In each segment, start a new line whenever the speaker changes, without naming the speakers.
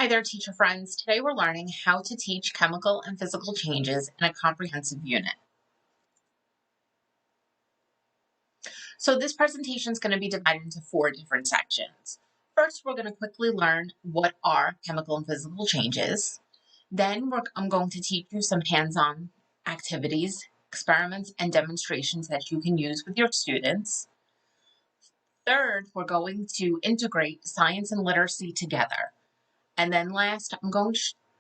Hi there, teacher friends. Today we're learning how to teach chemical and physical changes in a comprehensive unit. So this presentation is going to be divided into 4 different sections. First, we're going to quickly learn what are chemical and physical changes. Then I'm going to teach you some hands-on activities, experiments, and demonstrations that you can use with your students. Third, we're going to integrate science and literacy together. And then last, I'm going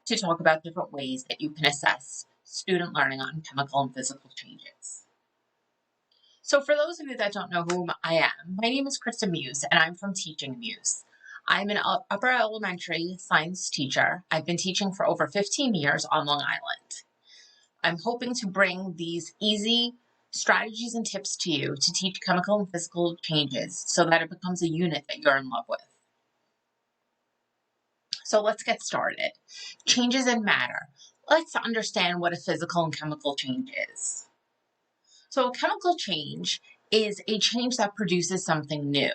to talk about different ways that you can assess student learning on chemical and physical changes. So for those of you that don't know who I am, my name is Teaching Muse, and I'm from Teaching Muse. I'm an upper elementary science teacher. I've been teaching for over 15 years on Long Island. I'm hoping to bring these easy strategies and tips to you to teach chemical and physical changes so that it becomes a unit that you're in love with. So let's get started. Changes in matter. Let's understand what a physical and chemical change is. So a chemical change is a change that produces something new.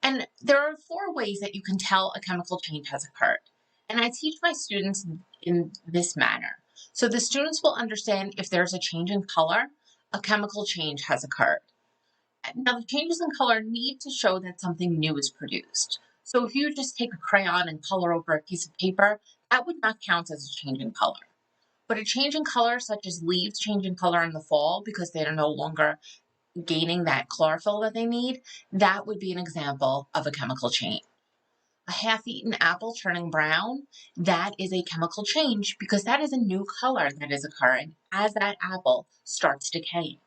And there are 4 ways that you can tell a chemical change has occurred. And I teach my students in this manner. So the students will understand if there's a change in color, a chemical change has occurred. Now the changes in color need to show that something new is produced. So if you just take a crayon and color over a piece of paper, that would not count as a change in color. But a change in color, such as leaves changing color in the fall because they are no longer gaining that chlorophyll that they need, that would be an example of a chemical change. A half-eaten apple turning brown, that is a chemical change because that is a new color that is occurring as that apple starts decaying.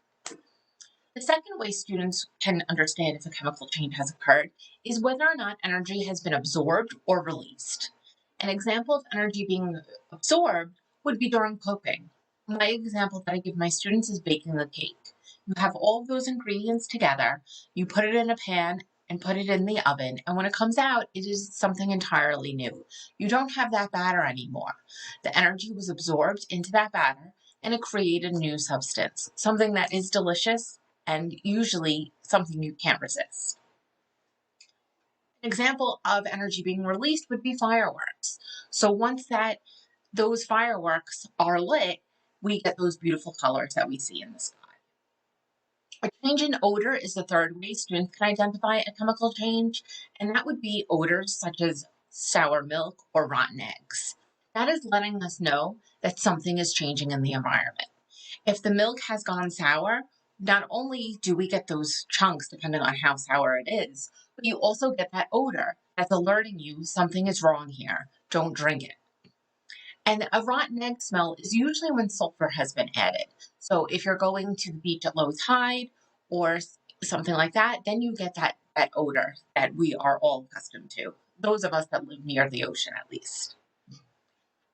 The second way students can understand if a chemical change has occurred is whether or not energy has been absorbed or released. An example of energy being absorbed would be during cooking. My example that I give my students is baking the cake. You have all of those ingredients together, you put it in a pan and put it in the oven, and when it comes out, it is something entirely new. You don't have that batter anymore. The energy was absorbed into that batter, and it created a new substance, something that is delicious and usually something you can't resist. An example of energy being released would be fireworks. So once those fireworks are lit, we get those beautiful colors that we see in the sky. A change in odor is the third way students can identify a chemical change, and that would be odors such as sour milk or rotten eggs. That is letting us know that something is changing in the environment. If the milk has gone sour, not only do we get those chunks depending on how sour it is, but you also get that odor that's alerting you something is wrong here. Don't drink it. And a rotten egg smell is usually when sulfur has been added. So if you're going to the beach at low tide or something like that, then you get that odor that we are all accustomed to. Those of us that live near the ocean, at least.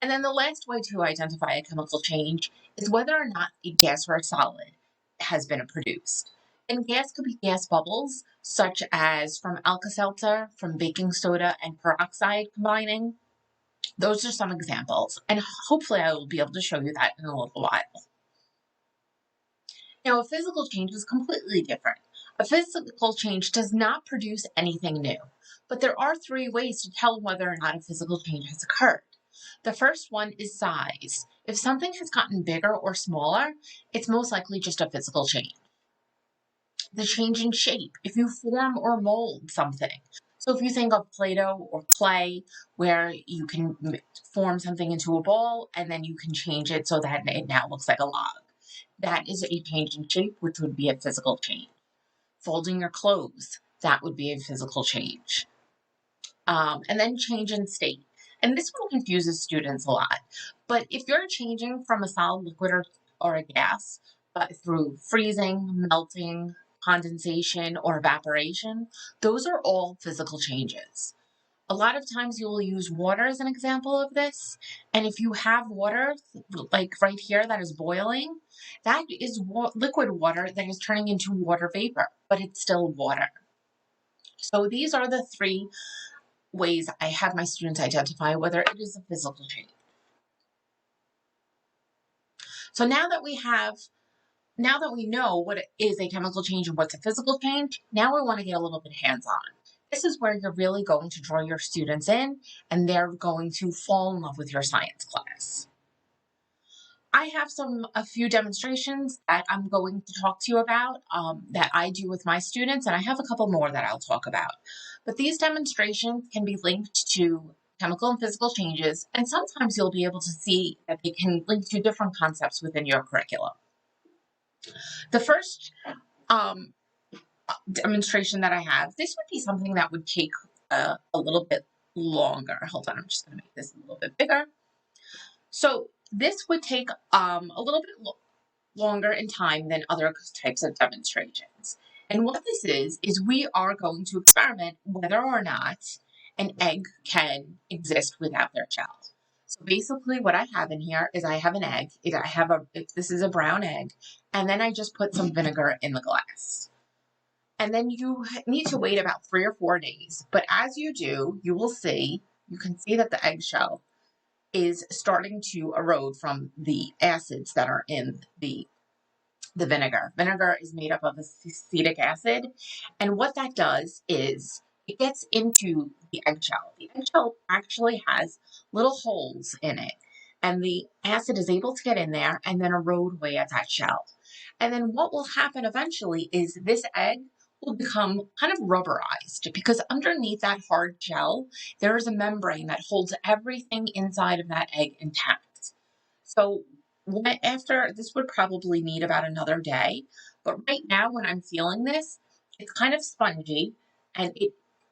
And then the last way to identify a chemical change is whether or not a gas or a solid has been produced. And gas could be gas bubbles, such as from Alka-Seltzer, from baking soda and peroxide combining. Those are some examples, and hopefully I will be able to show you that in a little while. Now, a physical change is completely different. A physical change does not produce anything new, but there are 3 ways to tell whether or not a physical change has occurred. The first one is size. If something has gotten bigger or smaller, it's most likely just a physical change. The change in shape, if you form or mold something. So if you think of Play-Doh or clay, where you can form something into a ball and then you can change it so that it now looks like a log. That is a change in shape, which would be a physical change. Folding your clothes, that would be a physical change. And then change in state. And this one confuses students a lot. But if you're changing from a solid liquid or a gas, but through freezing, melting, condensation, or evaporation, those are all physical changes. A lot of times you will use water as an example of this. And if you have water, like right here, that is boiling, that is liquid water that is turning into water vapor, but it's still water. So these are the 3 ways I have my students identify whether it is a physical change. So now that we know what is a chemical change and what's a physical change, now we want to get a little bit hands-on. This is where you're really going to draw your students in, and they're going to fall in love with your science class. I have a few demonstrations that I'm going to talk to you about that I do with my students, and I have a couple more that I'll talk about. But these demonstrations can be linked to chemical and physical changes, and sometimes you'll be able to see that they can link to different concepts within your curriculum. The first demonstration that I have, this would be something that would take a little bit longer. Hold on, I'm just going to make this a little bit bigger. So this would take a little bit longer in time than other types of demonstrations. And what this is we are going to experiment whether or not an egg can exist without their shell. So basically what I have in here is I have an egg. This is a brown egg, and then I just put some vinegar in the glass. And then you need to wait about 3 or 4 days. But as you do, you can see that the eggshell is starting to erode from the acids that are in the vinegar. Vinegar is made up of acetic acid, and what that does is it gets into the eggshell. The eggshell actually has little holes in it, and the acid is able to get in there and then erode away at that shell. And then what will happen eventually is this egg will become kind of rubberized, because underneath that hard shell, there is a membrane that holds everything inside of that egg intact. So after this would probably need about another day, but right now when I'm feeling this, it's kind of spongy and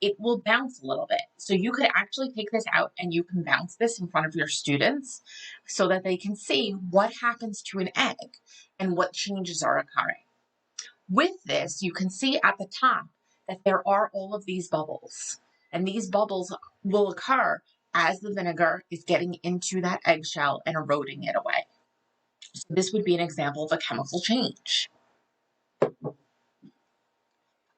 it will bounce a little bit. So you could actually take this out and you can bounce this in front of your students so that they can see what happens to an egg and what changes are occurring. With this, you can see at the top that there are all of these bubbles, and these bubbles will occur as the vinegar is getting into that eggshell and eroding it away. So this would be an example of a chemical change.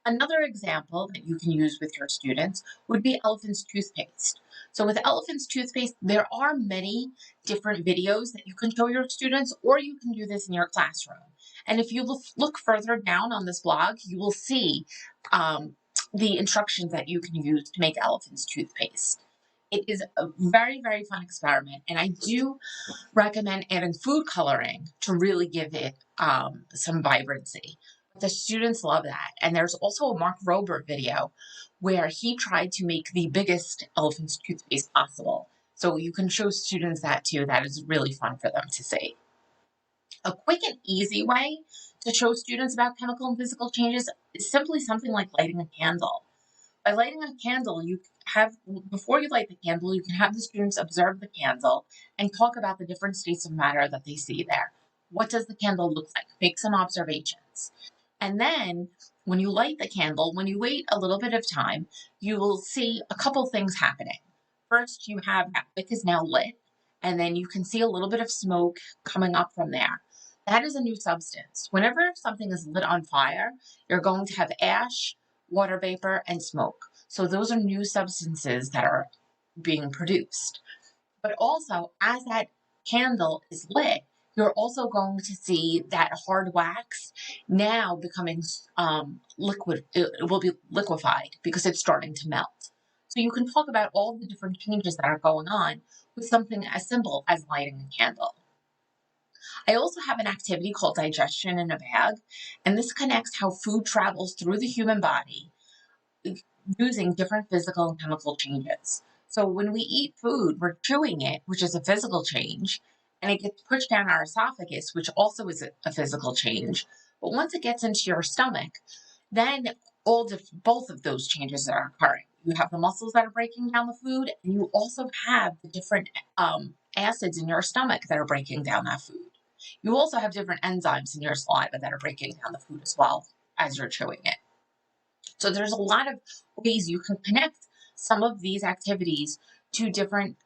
Another example that you can use with your students would be elephant's toothpaste. So with elephant's toothpaste, there are many different videos that you can show your students, or you can do this in your classroom. And if you look further down on this blog, you will see the instructions that you can use to make elephant's toothpaste. It is a very, very fun experiment, and I do recommend adding food coloring to really give it some vibrancy. The students love that. And there's also a Mark Rober video where he tried to make the biggest elephant's toothpaste possible. So you can show students that too. That is really fun for them to see. A quick and easy way to show students about chemical and physical changes is simply something like lighting a candle. By lighting a candle, before you light the candle, you can have the students observe the candle and talk about the different states of matter that they see there. What does the candle look like? Make some observations. And then when you light the candle, when you wait a little bit of time, you will see a couple things happening. First, you have that wick is now lit, and then you can see a little bit of smoke coming up from there. That is a new substance. Whenever something is lit on fire, you're going to have ash, water vapor, and smoke. So those are new substances that are being produced. But also, as that candle is lit, you're also going to see that hard wax now becoming liquid. It will be liquefied because it's starting to melt. So you can talk about all the different changes that are going on with something as simple as lighting a candle. I also have an activity called digestion in a bag, and this connects how food travels through the human body using different physical and chemical changes. So when we eat food, we're chewing it, which is a physical change, and it gets pushed down our esophagus, which also is a physical change. But once it gets into your stomach, then both of those changes are occurring. You have the muscles that are breaking down the food, and you also have the different acids in your stomach that are breaking down that food. You also have different enzymes in your saliva that are breaking down the food as well as you're chewing it. So there's a lot of ways you can connect some of these activities to different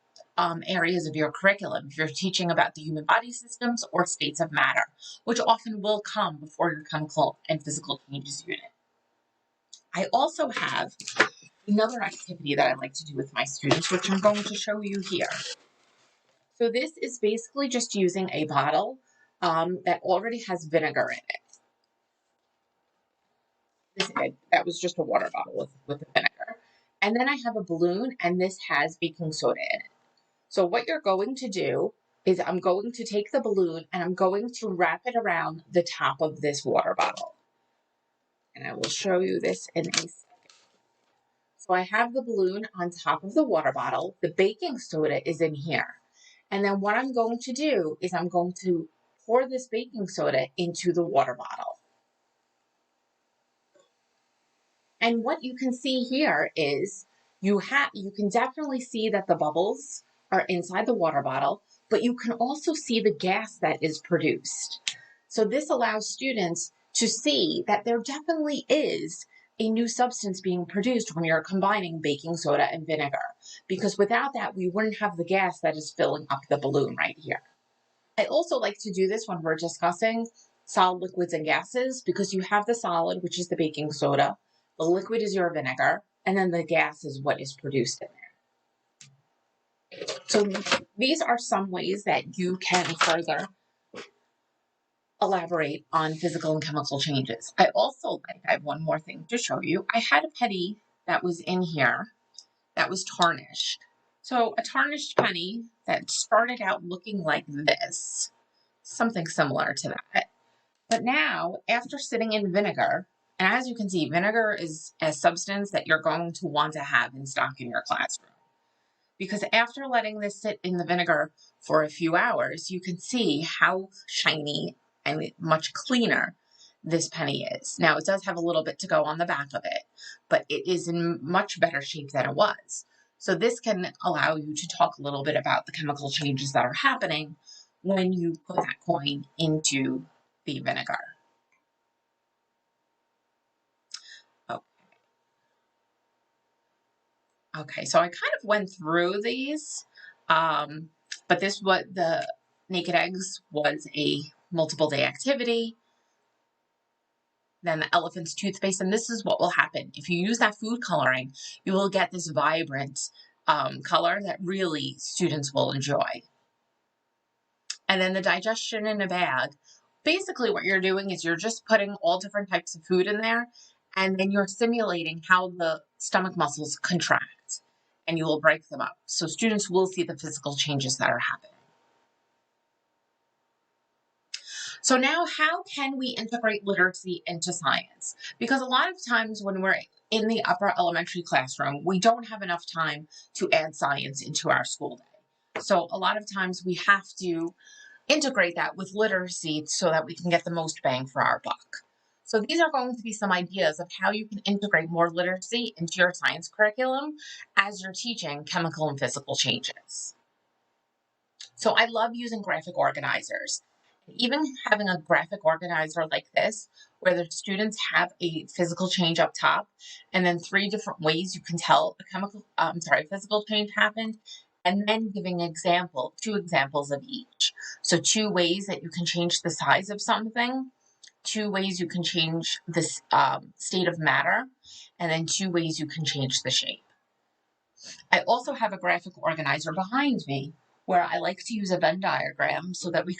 areas of your curriculum if you're teaching about the human body systems or states of matter, which often will come before your chemical and physical changes unit. I also have another activity that I like to do with my students, which I'm going to show you here. So this is basically just using a bottle that already has vinegar in it. That was just a water bottle with the vinegar. And then I have a balloon, and this has baking soda in it. So what you're going to do is I'm going to take the balloon and I'm going to wrap it around the top of this water bottle. And I will show you this in a second. So I have the balloon on top of the water bottle. The baking soda is in here. And then what I'm going to do is I'm going to pour this baking soda into the water bottle. And what you can see here is you can definitely see that the bubbles are inside the water bottle, but you can also see the gas that is produced. So this allows students to see that there definitely is a new substance being produced when you're combining baking soda and vinegar, because without that, we wouldn't have the gas that is filling up the balloon right here. I also like to do this when we're discussing solid liquids and gases, because you have the solid, which is the baking soda, the liquid is your vinegar, and then the gas is what is produced in there. So these are some ways that you can further elaborate on physical and chemical changes. I have one more thing to show you. I had a penny that was in here that was tarnished. So a tarnished penny that started out looking like this, something similar to that. But now, after sitting in vinegar, and as you can see, vinegar is a substance that you're going to want to have in stock in your classroom. Because after letting this sit in the vinegar for a few hours, you can see how shiny and much cleaner this penny is. Now, it does have a little bit to go on the back of it, but it is in much better shape than it was. So this can allow you to talk a little bit about the chemical changes that are happening when you put that coin into the vinegar. Okay, so I kind of went through these, but the naked eggs was a multiple day activity. Then the elephant's toothpaste, and this is what will happen. If you use that food coloring, you will get this vibrant color that really students will enjoy. And then the digestion in a bag. Basically what you're doing is you're just putting all different types of food in there, and then you're simulating how the stomach muscles contract, and you will break them up. So students will see the physical changes that are happening. So now, how can we integrate literacy into science? Because a lot of times when we're in the upper elementary classroom, we don't have enough time to add science into our school day. So a lot of times we have to integrate that with literacy so that we can get the most bang for our buck. So these are going to be some ideas of how you can integrate more literacy into your science curriculum as you're teaching chemical and physical changes. So I love using graphic organizers. Even having a graphic organizer like this, where the students have a physical change up top, and then 3 different ways you can tell a physical change happened, and then giving 2 examples of each. So 2 ways that you can change the size of something, 2 ways you can change the state of matter, and then 2 ways you can change the shape. I also have a graphic organizer behind me where I like to use a Venn diagram so that we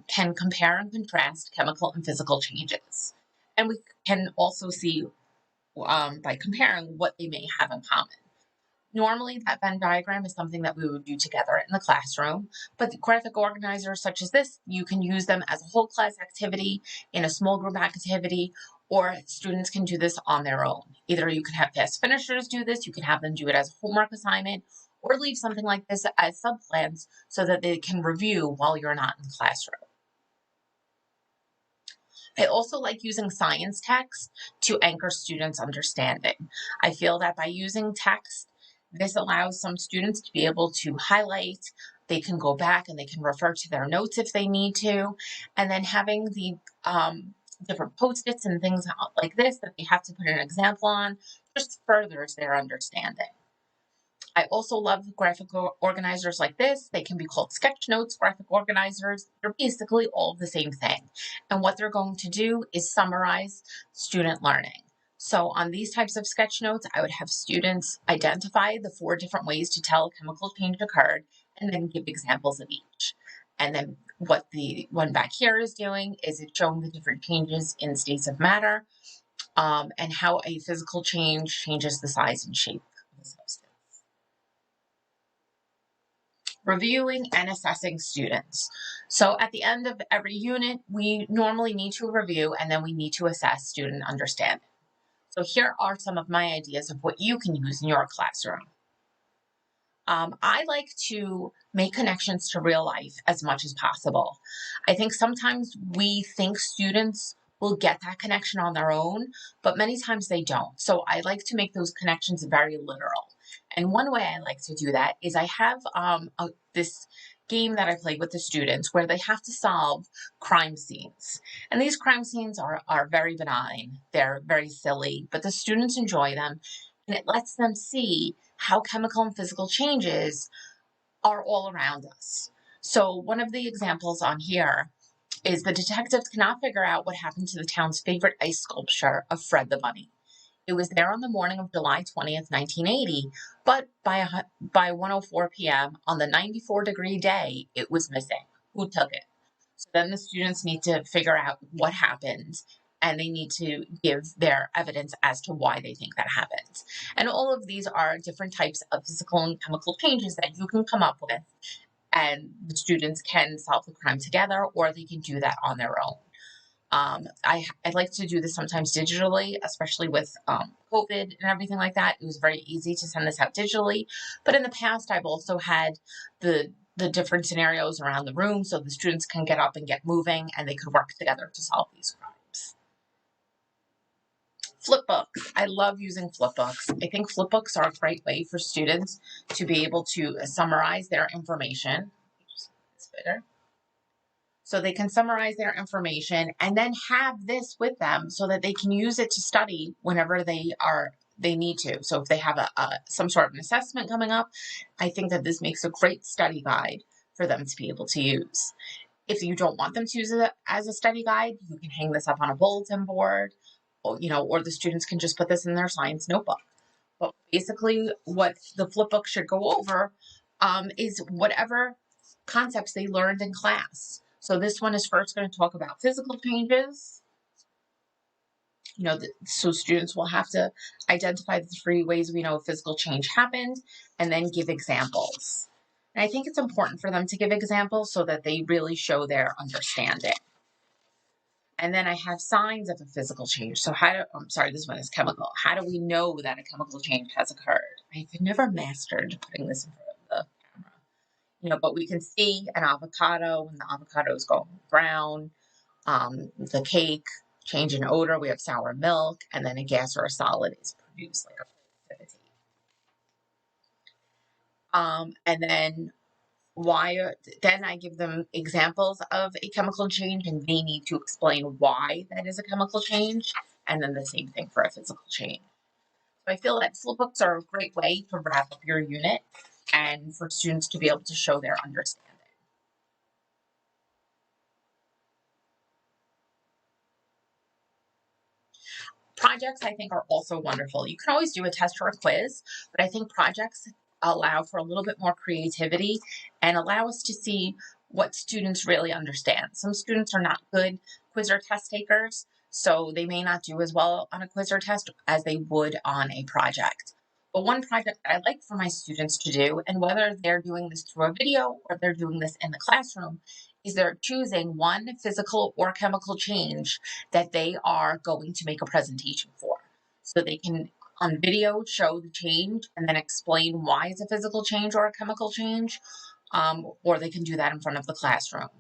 can compare and contrast chemical and physical changes. And we can also see by comparing what they may have in common. Normally, that Venn diagram is something that we would do together in the classroom, but the graphic organizers such as this, you can use them as a whole class activity, in a small group activity, or students can do this on their own. Either you can have fast finishers do this, you can have them do it as a homework assignment, or leave something like this as sub-plans so that they can review while you're not in the classroom. I also like using science text to anchor students' understanding. I feel that by using text, this allows some students to be able to highlight, they can go back and they can refer to their notes if they need to, and then having the different post-its and things like this that they have to put an example on just furthers their understanding. I also love graphic organizers like this. They can be called sketch notes, graphic organizers. They're basically all the same thing. And what they're going to do is summarize student learning. So on these types of sketch notes, I would have students identify the 4 different ways to tell a chemical change occurred and then give examples of each. And then what the one back here is doing is it's showing the different changes in states of matter and how a physical change changes the size and shape the substance. Reviewing and assessing students. So at the end of every unit, we normally need to review and then we need to assess student understanding. So here are some of my ideas of what you can use in your classroom. I like to make connections to real life as much as possible. I think sometimes we think students will get that connection on their own, but many times they don't. So I like to make those connections very literal. And one way I like to do that is I have this game that I play with the students where they have to solve crime scenes. And these crime scenes are very benign. They're very silly, but the students enjoy them. And it lets them see how chemical and physical changes are all around us. So one of the examples on here is the detectives cannot figure out what happened to the town's favorite ice sculpture of Fred the Bunny. It was there on the morning of July 20th, 1980, but by 1:04 p.m. on the 94-degree day, it was missing. Who took it? So then the students need to figure out what happened, and they need to give their evidence as to why they think that happened. And all of these are different types of physical and chemical changes that you can come up with, and the students can solve the crime together, or they can do that on their own. I like to do this sometimes digitally, especially with COVID and everything like that. It was very easy to send this out digitally. But in the past, I've also had the different scenarios around the room so the students can get up and get moving and they could work together to solve these crimes. Flipbooks. I love using flipbooks. I think flipbooks are a great way for students to be able to summarize their information. It's bigger. So they can summarize their information and then have this with them so that they can use it to study whenever they need to. So if they have some sort of an assessment coming up, I think that this makes a great study guide for them to be able to use. If you don't want them to use it as a study guide, you can hang this up on a bulletin board, or the students can just put this in their science notebook. But basically what the flipbook should go over is whatever concepts they learned in class. So this one is first going to talk about physical changes. So students will have to identify the 3 ways we know a physical change happened and then give examples. And I think it's important for them to give examples so that they really show their understanding. And then I have signs of a physical change. So this one is chemical. How do we know that a chemical change has occurred? I've never mastered putting this in front of the camera. But we can see an avocado when the avocado is going brown, the cake, change in odor, we have sour milk, and then a gas or a solid is produced like a precipitate. And then then I give them examples of a chemical change and they need to explain why that is a chemical change, and then the same thing for a physical change. So I feel that flipbooks are a great way to wrap up your unit and for students to be able to show their understanding. Projects, I think, are also wonderful. You can always do a test or a quiz, but I think projects allow for a little bit more creativity and allow us to see what students really understand. Some students are not good quiz or test takers, so they may not do as well on a quiz or test as they would on a project. But one project that I like for my students to do, and whether they're doing this through a video or they're doing this in the classroom, is they're choosing one physical or chemical change that they are going to make a presentation for. So they can, on video, show the change and then explain why it's a physical change or a chemical change, or they can do that in front of the classroom.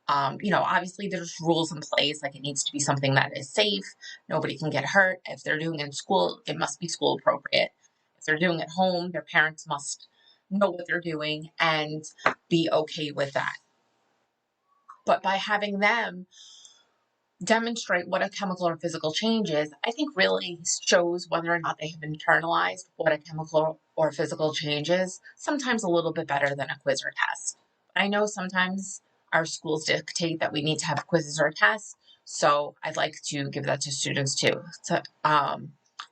Obviously there's rules in place, like it needs to be something that is safe, nobody can get hurt. If they're doing it in school, it must be school appropriate. If they're doing it at home, their parents must know what they're doing and be okay with that. But by having them demonstrate what a chemical or physical change is, I think really shows whether or not they have internalized what a chemical or physical change is, sometimes a little bit better than a quiz or test. But I know sometimes our schools dictate that we need to have quizzes or tests, so I'd like to give that to students too. So,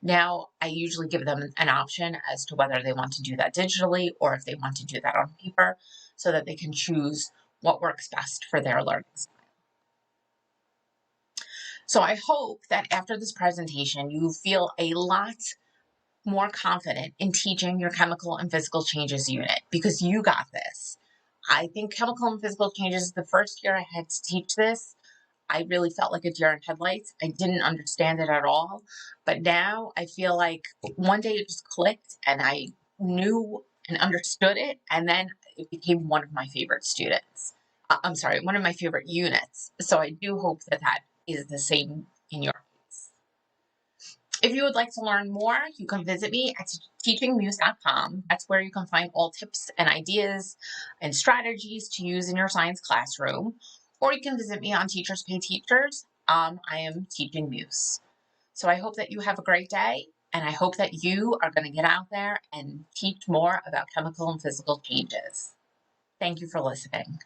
now I usually give them an option as to whether they want to do that digitally or if they want to do that on paper so that they can choose what works best for their learning style. So I hope that after this presentation, you feel a lot more confident in teaching your chemical and physical changes unit because you got this. I think chemical and physical changes, the first year I had to teach this, I really felt like a deer in headlights. I didn't understand it at all. But now I feel like one day it just clicked and I knew and understood it. And then it became one of my favorite students. I'm sorry, one of my favorite units. So I do hope that that is the same in your case. If you would like to learn more, you can visit me at teachingmuse.com. That's where you can find all tips and ideas and strategies to use in your science classroom. Or you can visit me on Teachers Pay Teachers. I am Teaching Muse. So I hope that you have a great day, and I hope that you are going to get out there and teach more about chemical and physical changes. Thank you for listening.